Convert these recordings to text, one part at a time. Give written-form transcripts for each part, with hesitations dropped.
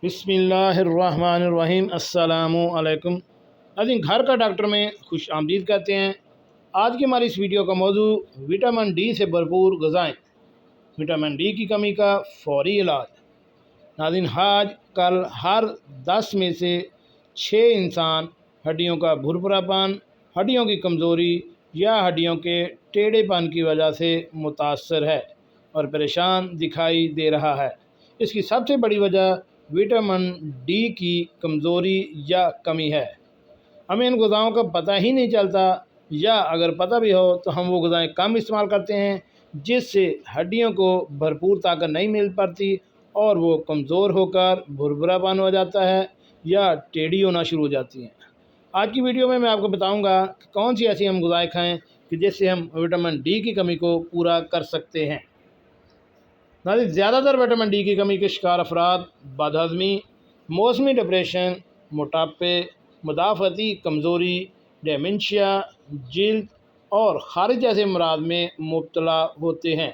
بسم اللہ الرحمن الرحیم۔ السلام علیکم ناظرین، گھر کا ڈاکٹر میں خوش آمدید کہتے ہیں۔ آج کی ہماری اس ویڈیو کا موضوع وٹامن ڈی سے بھرپور غذائیں، وٹامن ڈی کی کمی کا فوری علاج۔ ناظرین، آج کل ہر 10 میں سے 6 انسان ہڈیوں کا بھربھرا پن، ہڈیوں کی کمزوری یا ہڈیوں کے ٹیڑھے پن کی وجہ سے متاثر ہے اور پریشان دکھائی دے رہا ہے۔ اس کی سب سے بڑی وجہ وٹامن ڈی کی کمزوری یا کمی ہے۔ ہمیں ان غذاؤں کا پتہ ہی نہیں چلتا، یا اگر پتہ بھی ہو تو ہم وہ غذائیں کم استعمال کرتے ہیں، جس سے ہڈیوں کو بھرپور طاقت نہیں مل پاتی اور وہ کمزور ہو کر بھربھرا پن ہو جاتا ہے یا ٹیڑھی ہونا شروع ہو جاتی ہیں۔ آج کی ویڈیو میں آپ کو بتاؤں گا کہ کون سی ایسی ہم غذائیں کھائیں کہ جس سے ہم وٹامن ڈی کی کمی کو پورا کر سکتے ہیں۔ ناظرین، زیادہ تر وٹامن ڈی کی کمی کے شکار افراد بد ہضمی، موسمی ڈپریشن، موٹاپے، مدافعتی کمزوری، ڈیمنشیا، جلد اور خارج جیسے امراض میں مبتلا ہوتے ہیں،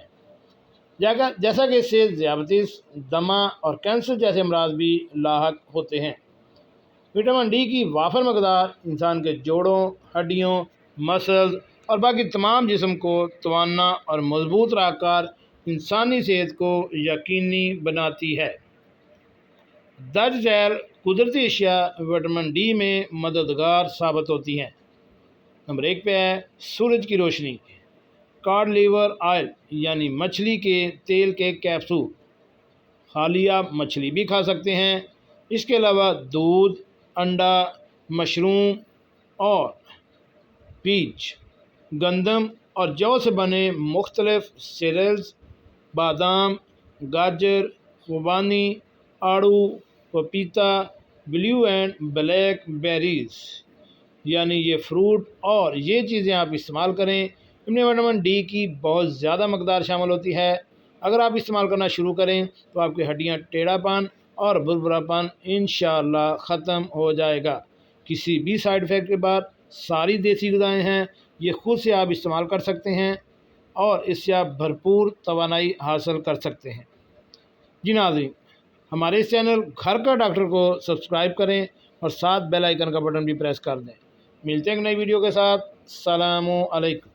جیسا کہ اس سے ذیابیطس، دمہ اور کینسر جیسے امراض بھی لاحق ہوتے ہیں۔ وٹامن ڈی کی وافر مقدار انسان کے جوڑوں، ہڈیوں، مسلز اور باقی تمام جسم کو توانا اور مضبوط رکھ کر انسانی صحت کو یقینی بناتی ہے۔ درج ذیل قدرتی اشیاء وٹامن ڈی میں مددگار ثابت ہوتی ہیں۔ نمبر 1 پہ ہے سورج کی روشنی۔ کاڈ لیور آئل یعنی مچھلی کے تیل کے کیپسول، خالی آپ مچھلی بھی کھا سکتے ہیں۔ اس کے علاوہ دودھ، انڈا، مشروم اور پیچ، گندم اور جو سے بنے مختلف سیریلز، بادام، گاجر، خوبانی، آڑو، پپیتا، بلیو اینڈ بلیک بیریز یعنی یہ فروٹ اور یہ چیزیں آپ استعمال کریں۔ ان میں وٹامن ڈی کی بہت زیادہ مقدار شامل ہوتی ہے۔ اگر آپ استعمال کرنا شروع کریں تو آپ کی ہڈیاں ٹیڑھا پن اور بھربھرا پن انشاءاللہ ختم ہو جائے گا۔ کسی بھی سائیڈ افیکٹ کے بعد ساری دیسی غذائیں ہیں، یہ خود سے آپ استعمال کر سکتے ہیں اور اس سے آپ بھرپور توانائی حاصل کر سکتے ہیں۔ جی ناظرین، ہمارے اس چینل گھر کا ڈاکٹر کو سبسکرائب کریں اور ساتھ بیل آئیکن کا بٹن بھی پریس کر دیں۔ ملتے ہیں ایک نئی ویڈیو کے ساتھ۔ السلام علیکم۔